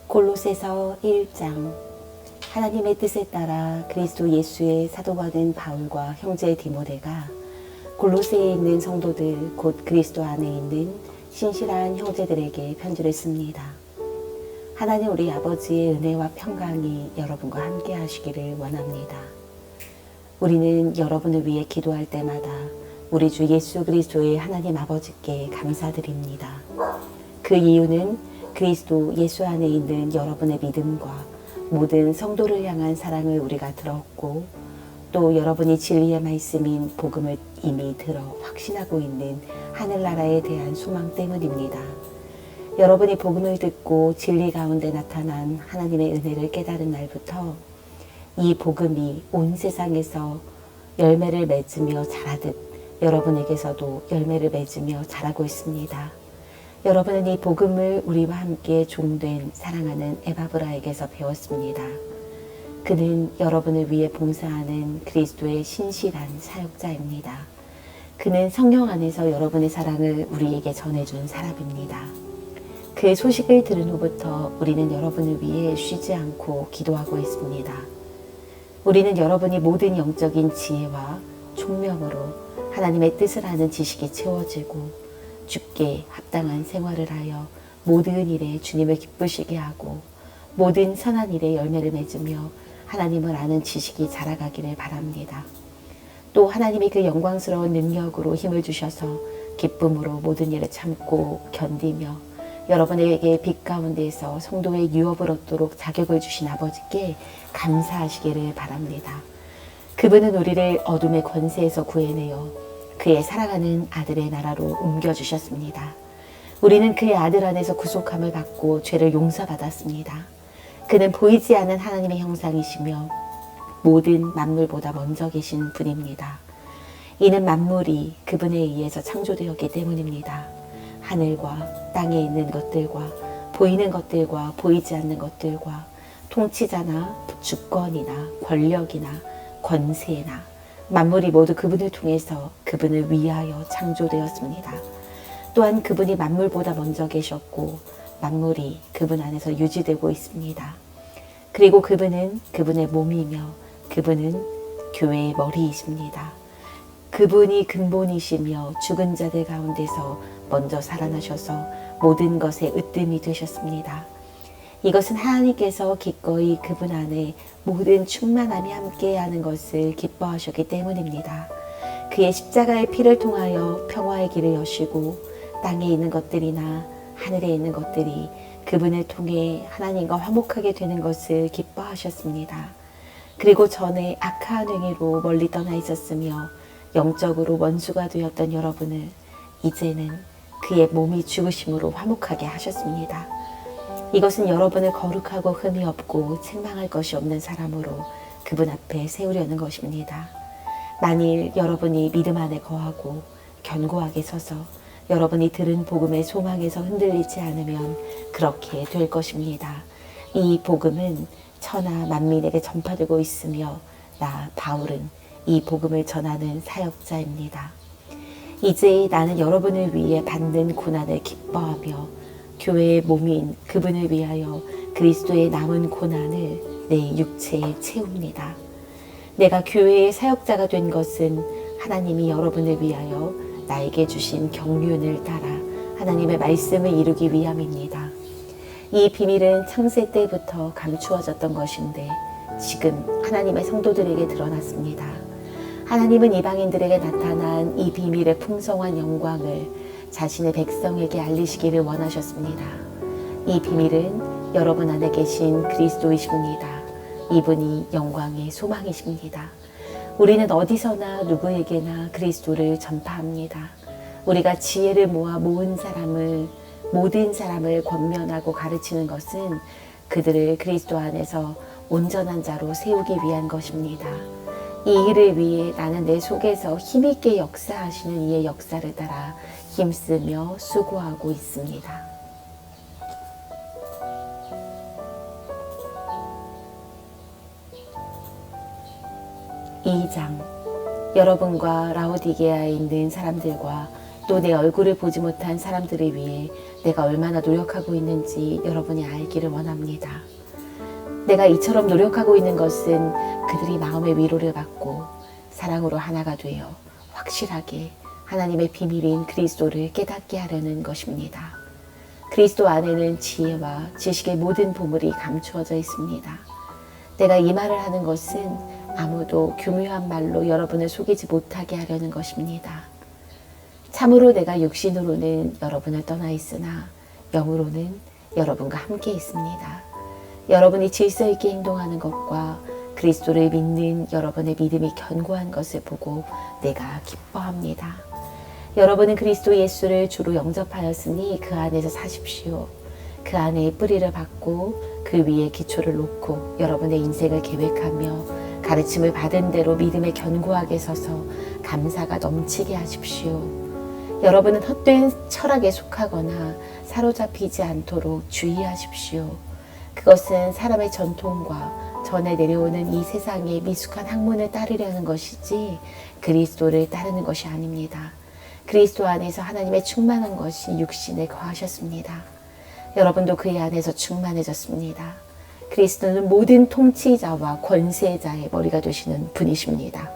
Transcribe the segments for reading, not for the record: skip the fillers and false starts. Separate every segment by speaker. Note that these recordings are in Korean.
Speaker 1: 골로새서 1장. 하나님의 뜻에 따라 그리스도 예수의 사도가 된 바울과 형제 디모데가 골로새에 있는 성도들 곧 그리스도 안에 있는 신실한 형제들에게 편지를 씁니다. 하나님 우리 아버지의 은혜와 평강이 여러분과 함께 하시기를 원합니다. 우리는 여러분을 위해 기도할 때마다 우리 주 예수 그리스도의 하나님 아버지께 감사드립니다. 그 이유는 그리스도 예수 안에 있는 여러분의 믿음과 모든 성도를 향한 사랑을 우리가 들었고 또 여러분이 진리의 말씀인 복음을 이미 들어 확신하고 있는 하늘나라에 대한 소망 때문입니다. 여러분이 복음을 듣고 진리 가운데 나타난 하나님의 은혜를 깨달은 날부터 이 복음이 온 세상에서 열매를 맺으며 자라듯 여러분에게서도 열매를 맺으며 자라고 있습니다. 여러분은 이 복음을 우리와 함께 종된 사랑하는 에바브라에게서 배웠습니다. 그는 여러분을 위해 봉사하는 그리스도의 신실한 사역자입니다. 그는 성령 안에서 여러분의 사랑을 우리에게 전해준 사람입니다. 그 소식을 들은 후부터 우리는 여러분을 위해 쉬지 않고 기도하고 있습니다. 우리는 여러분이 모든 영적인 지혜와 총명으로 하나님의 뜻을 아는 지식이 채워지고 주께 합당한 생활을 하여 모든 일에 주님을 기쁘시게 하고 모든 선한 일에 열매를 맺으며 하나님을 아는 지식이 자라가기를 바랍니다. 또 하나님이 그 영광스러운 능력으로 힘을 주셔서 기쁨으로 모든 일을 참고 견디며 여러분에게 빛 가운데에서 성도의 유업을 얻도록 자격을 주신 아버지께 감사하시기를 바랍니다. 그분은 우리를 어둠의 권세에서 구해내어 그의 사랑하는 아들의 나라로 옮겨주셨습니다. 우리는 그의 아들 안에서 구속함을 받고 죄를 용서받았습니다. 그는 보이지 않는 하나님의 형상이시며 모든 만물보다 먼저 계신 분입니다. 이는 만물이 그분에 의해서 창조되었기 때문입니다. 하늘과 땅에 있는 것들과 보이는 것들과 보이지 않는 것들과 통치자나 주권이나 권력이나 권세나 만물이 모두 그분을 통해서 그분을 위하여 창조되었습니다. 또한 그분이 만물보다 먼저 계셨고 만물이 그분 안에서 유지되고 있습니다. 그리고 그분은 그분의 몸이며 그분은 교회의 머리이십니다. 그분이 근본이시며 죽은 자들 가운데서 먼저 살아나셔서 모든 것의 으뜸이 되셨습니다. 이것은 하나님께서 기꺼이 그분 안에 모든 충만함이 함께하는 것을 기뻐하셨기 때문입니다. 그의 십자가의 피를 통하여 평화의 길을 여시고 땅에 있는 것들이나 하늘에 있는 것들이 그분을 통해 하나님과 화목하게 되는 것을 기뻐하셨습니다. 그리고 전에 악한 행위로 멀리 떠나 있었으며 영적으로 원수가 되었던 여러분을 이제는 그의 몸이 죽으심으로 화목하게 하셨습니다. 이것은 여러분을 거룩하고 흠이 없고 책망할 것이 없는 사람으로 그분 앞에 세우려는 것입니다. 만일 여러분이 믿음 안에 거하고 견고하게 서서 여러분이 들은 복음의 소망에서 흔들리지 않으면 그렇게 될 것입니다. 이 복음은 천하 만민에게 전파되고 있으며 나 바울은 이 복음을 전하는 사역자입니다. 이제 나는 여러분을 위해 받는 고난을 기뻐하며 교회의 몸인 그분을 위하여 그리스도의 남은 고난을 내 육체에 채웁니다. 내가 교회의 사역자가 된 것은 하나님이 여러분을 위하여 나에게 주신 경륜을 따라 하나님의 말씀을 이루기 위함입니다. 이 비밀은 창세 때부터 감추어졌던 것인데 지금 하나님의 성도들에게 드러났습니다. 하나님은 이방인들에게 나타난 이 비밀의 풍성한 영광을 자신의 백성에게 알리시기를 원하셨습니다. 이 비밀은 여러분 안에 계신 그리스도이십니다. 이분이 영광의 소망이십니다. 우리는 어디서나 누구에게나 그리스도를 전파합니다. 우리가 지혜를 모아 모든 사람을 권면하고 가르치는 것은 그들을 그리스도 안에서 온전한 자로 세우기 위한 것입니다. 이 일을 위해 나는 내 속에서 힘있게 역사하시는 이의 역사를 따라 힘쓰며 수고하고 있습니다. (2장) 여러분과 라오디게아에 있는 사람들과 또 내 얼굴을 보지 못한 사람들을 위해 내가 얼마나 노력하고 있는지 여러분이 알기를 원합니다. 내가 이처럼 노력하고 있는 것은 그들이 마음의 위로를 받고 사랑으로 하나가 되어 확실하게 하나님의 비밀인 그리스도를 깨닫게 하려는 것입니다. 그리스도 안에는 지혜와 지식의 모든 보물이 감추어져 있습니다. 내가 이 말을 하는 것은 아무도 교묘한 말로 여러분을 속이지 못하게 하려는 것입니다. 참으로 내가 육신으로는 여러분을 떠나 있으나 영으로는 여러분과 함께 있습니다. 여러분이 질서 있게 행동하는 것과 그리스도를 믿는 여러분의 믿음이 견고한 것을 보고 내가 기뻐합니다. 여러분은 그리스도 예수를 주로 영접하였으니 그 안에서 사십시오. 그 안에 뿌리를 받고 그 위에 기초를 놓고 여러분의 인생을 계획하며 가르침을 받은 대로 믿음에 견고하게 서서 감사가 넘치게 하십시오. 여러분은 헛된 철학에 속하거나 사로잡히지 않도록 주의하십시오. 그것은 사람의 전통과 전에 내려오는 이 세상의 미숙한 학문을 따르려는 것이지 그리스도를 따르는 것이 아닙니다. 그리스도 안에서 하나님의 충만한 것이 육신에 거하셨습니다. 여러분도 그의 안에서 충만해졌습니다. 그리스도는 모든 통치자와 권세자의 머리가 되시는 분이십니다.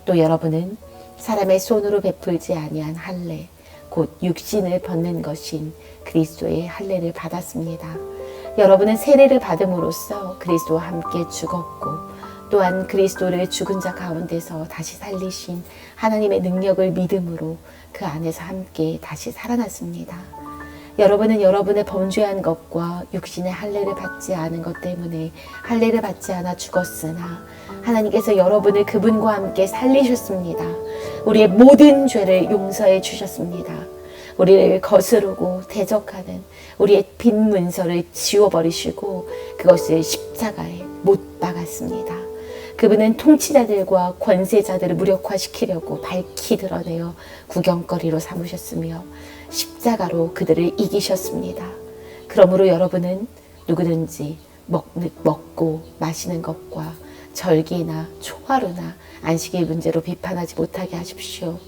Speaker 1: 또 여러분은 사람의 손으로 베풀지 아니한 할례, 곧 육신을 벗는 것인 그리스도의 할례를 받았습니다. 여러분은 세례를 받음으로써 그리스도와 함께 죽었고 또한 그리스도를 죽은 자 가운데서 다시 살리신 하나님의 능력을 믿음으로 그 안에서 함께 다시 살아났습니다. 여러분은 여러분의 범죄한 것과 육신의 할례를 받지 않은 것 때문에 할례를 받지 않아 죽었으나 하나님께서 여러분을 그분과 함께 살리셨습니다. 우리의 모든 죄를 용서해 주셨습니다. 우리를 거스르고 대적하는 우리의 빈 문서를 지워버리시고 그것을 십자가에 못 박았습니다. 그분은 통치자들과 권세자들을 무력화시키려고 밝히 드러내어 구경거리로 삼으셨으며 십자가로 그들을 이기셨습니다. 그러므로 여러분은 누구든지 먹고 마시는 것과 절기나 초하루나 안식일 문제로 비판하지 못하게 하십시오.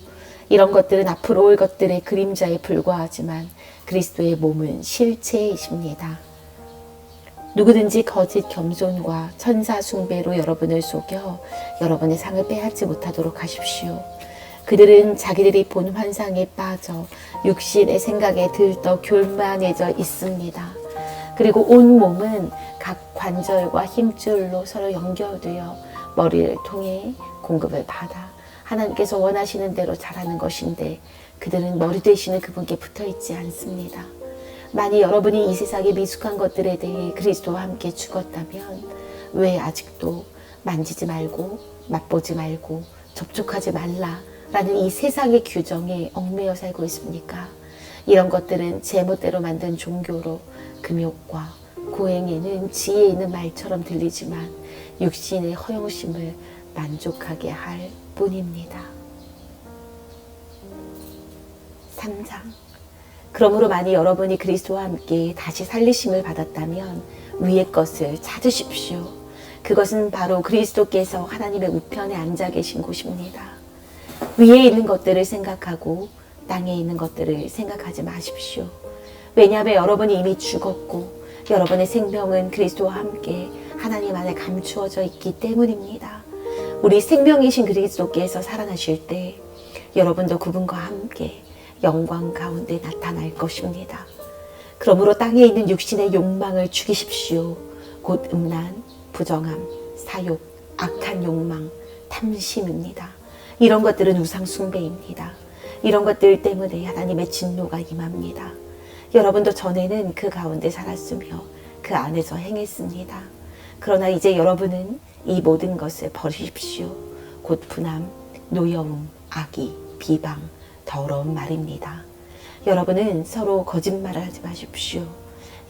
Speaker 1: 이런 것들은 앞으로 올 것들의 그림자에 불과하지만 그리스도의 몸은 실체이십니다. 누구든지 거짓 겸손과 천사 숭배로 여러분을 속여 여러분의 상을 빼앗지 못하도록 하십시오. 그들은 자기들이 본 환상에 빠져 육신의 생각에 들떠 교만해져 있습니다. 그리고 온 몸은 각 관절과 힘줄로 서로 연결되어 머리를 통해 공급을 받아 하나님께서 원하시는 대로 자라는 것인데 그들은 머리 되시는 그분께 붙어있지 않습니다. 만일 여러분이 이 세상의 미숙한 것들에 대해 그리스도와 함께 죽었다면 왜 아직도 만지지 말고 맛보지 말고 접촉하지 말라라는 이 세상의 규정에 얽매여 살고 있습니까? 이런 것들은 제멋대로 만든 종교로 금욕과 고행에는 지혜 있는 말처럼 들리지만 육신의 허영심을 만족하게 할 뿐입니다. 3장. 그러므로 만일 여러분이 그리스도와 함께 다시 살리심을 받았다면 위의 것을 찾으십시오. 그것은 바로 그리스도께서 하나님의 우편에 앉아 계신 곳입니다. 위에 있는 것들을 생각하고 땅에 있는 것들을 생각하지 마십시오. 왜냐하면 여러분이 이미 죽었고 여러분의 생명은 그리스도와 함께 하나님 안에 감추어져 있기 때문입니다. 우리 생명이신 그리스도께서 살아나실 때 여러분도 그분과 함께 영광 가운데 나타날 것입니다. 그러므로 땅에 있는 육신의 욕망을 죽이십시오. 곧 음란, 부정함, 사욕, 악한 욕망, 탐심입니다. 이런 것들은 우상 숭배입니다. 이런 것들 때문에 하나님의 진노가 임합니다. 여러분도 전에는 그 가운데 살았으며 그 안에서 행했습니다. 그러나 이제 여러분은 이 모든 것을 버리십시오. 곧 분함, 노여움, 악의, 비방, 더러운 말입니다. 여러분은 서로 거짓말을 하지 마십시오.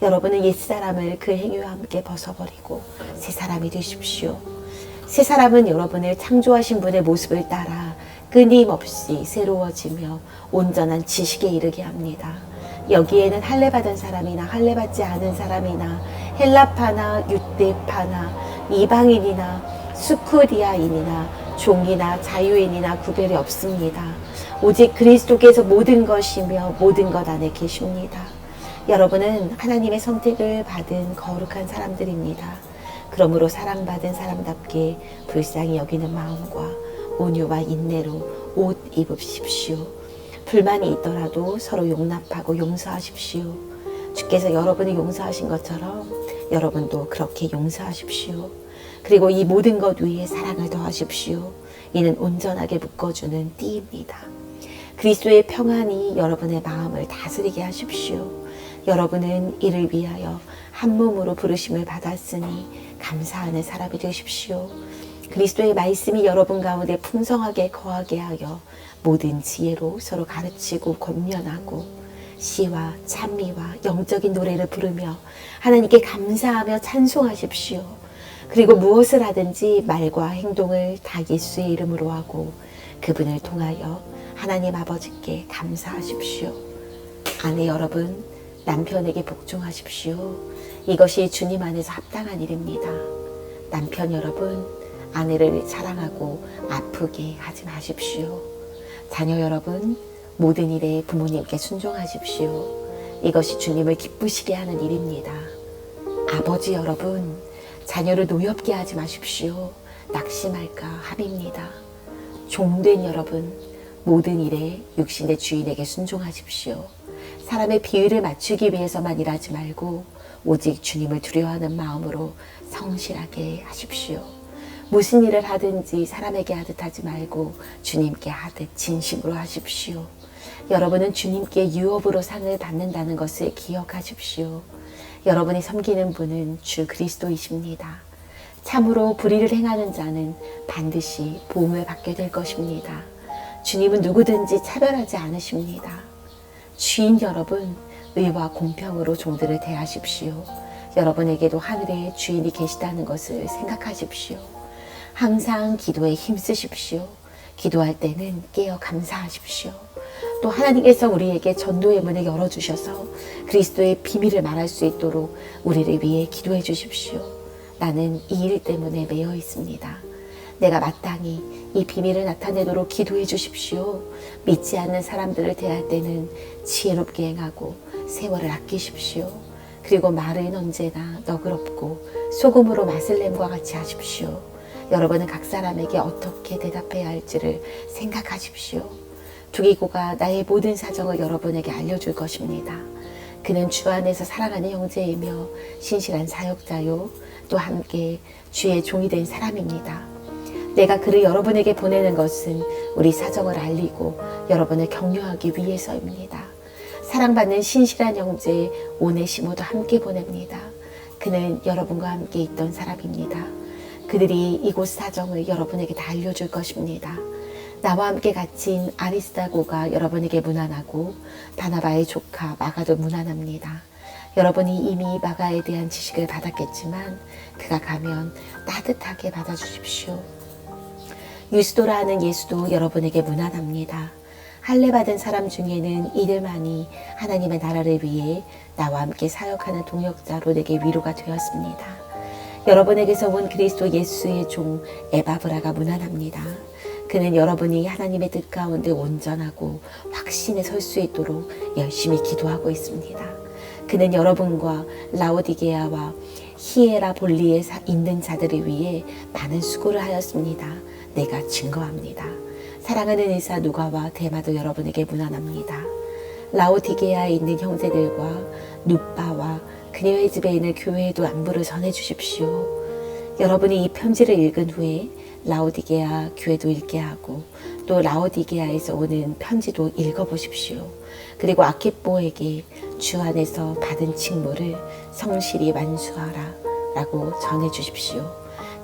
Speaker 1: 여러분은 옛사람을 그 행위와 함께 벗어버리고 새 사람이 되십시오. 새 사람은 여러분을 창조하신 분의 모습을 따라 끊임없이 새로워지며 온전한 지식에 이르게 합니다. 여기에는 할례받은 사람이나 할례받지 않은 사람이나 헬라파나 유대파나 이방인이나 스쿠디아인이나 종이나 자유인이나 구별이 없습니다. 오직 그리스도께서 모든 것이며 모든 것 안에 계십니다. 여러분은 하나님의 선택을 받은 거룩한 사람들입니다. 그러므로 사랑받은 사람답게 불쌍히 여기는 마음과 온유와 인내로 옷 입으십시오. 불만이 있더라도 서로 용납하고 용서하십시오. 주께서 여러분을 용서하신 것처럼 여러분도 그렇게 용서하십시오. 그리고 이 모든 것 위에 사랑을 더하십시오. 이는 온전하게 묶어주는 띠입니다. 그리스도의 평안이 여러분의 마음을 다스리게 하십시오. 여러분은 이를 위하여 한 몸으로 부르심을 받았으니 감사하는 사람이 되십시오. 그리스도의 말씀이 여러분 가운데 풍성하게 거하게 하여 모든 지혜로 서로 가르치고 권면하고 시와 찬미와 영적인 노래를 부르며 하나님께 감사하며 찬송하십시오. 그리고 무엇을 하든지 말과 행동을 다 예수의 이름으로 하고 그분을 통하여 하나님 아버지께 감사하십시오. 아내 여러분, 남편에게 복종하십시오. 이것이 주님 안에서 합당한 일입니다. 남편 여러분, 아내를 사랑하고 아프게 하지 마십시오. 자녀 여러분, 모든 일에 부모님께 순종하십시오. 이것이 주님을 기쁘시게 하는 일입니다. 아버지 여러분, 자녀를 노엽게 하지 마십시오. 낙심할까 함입니다. 종된 여러분, 모든 일에 육신의 주인에게 순종하십시오. 사람의 비위를 맞추기 위해서만 일하지 말고 오직 주님을 두려워하는 마음으로 성실하게 하십시오. 무슨 일을 하든지 사람에게 하듯 하지 말고 주님께 하듯 진심으로 하십시오. 여러분은 주님께 유업으로 상을 받는다는 것을 기억하십시오. 여러분이 섬기는 분은 주 그리스도이십니다. 참으로 불의를 행하는 자는 반드시 보응을 받게 될 것입니다. 주님은 누구든지 차별하지 않으십니다. 주인 여러분, 의와 공평으로 종들을 대하십시오. 여러분에게도 하늘에 주인이 계시다는 것을 생각하십시오. 항상 기도에 힘쓰십시오. 기도할 때는 깨어 감사하십시오. 또 하나님께서 우리에게 전도의 문을 열어주셔서 그리스도의 비밀을 말할 수 있도록 우리를 위해 기도해 주십시오. 나는 이 일 때문에 매여 있습니다. 내가 마땅히 이 비밀을 나타내도록 기도해 주십시오. 믿지 않는 사람들을 대할 때는 지혜롭게 행하고 세월을 아끼십시오. 그리고 말은 언제나 너그럽고 소금으로 맛을 냄과 같이 하십시오. 여러분은 각 사람에게 어떻게 대답해야 할지를 생각하십시오. 두기고가 나의 모든 사정을 여러분에게 알려줄 것입니다. 그는 주 안에서 사랑하는 형제이며 신실한 사역자요, 또 함께 주의 종이 된 사람입니다. 내가 그를 여러분에게 보내는 것은 우리 사정을 알리고 여러분을 격려하기 위해서입니다. 사랑받는 신실한 형제 오네시모도 함께 보냅니다. 그는 여러분과 함께 있던 사람입니다. 그들이 이곳 사정을 여러분에게 다 알려줄 것입니다. 나와 함께 갇힌 아리스다고가 여러분에게 문안하고 바나바의 조카 마가도 문안합니다. 여러분이 이미 마가에 대한 지식을 받았겠지만 그가 가면 따뜻하게 받아주십시오. 유스도라 하는 예수도 여러분에게 문안합니다. 할례받은 사람 중에는 이들만이 하나님의 나라를 위해 나와 함께 사역하는 동역자로 내게 위로가 되었습니다. 여러분에게서 온 그리스도 예수의 종 에바브라가 문안합니다. 그는 여러분이 하나님의 뜻 가운데 온전하고 확신에 설 수 있도록 열심히 기도하고 있습니다. 그는 여러분과 라오디게아와 히에라볼리에 있는 자들을 위해 많은 수고를 하였습니다. 내가 증거합니다. 사랑하는 의사 누가와 데마도 여러분에게 문안합니다. 라오디게아에 있는 형제들과 누빠와 그녀의 집에 있는 교회에도 안부를 전해주십시오. 여러분이 이 편지를 읽은 후에 라오디게아 교회도 읽게 하고 또 라오디게아에서 오는 편지도 읽어보십시오. 그리고 아키뽀에게 주 안에서 받은 칭모를 성실히 완수하라 라고 전해주십시오.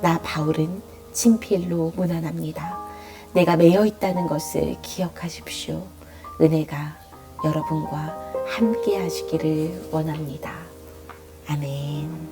Speaker 1: 나 바울은 친필로 문안합니다. 내가 매여 있다는 것을 기억하십시오. 은혜가 여러분과 함께 하시기를 원합니다. 아멘.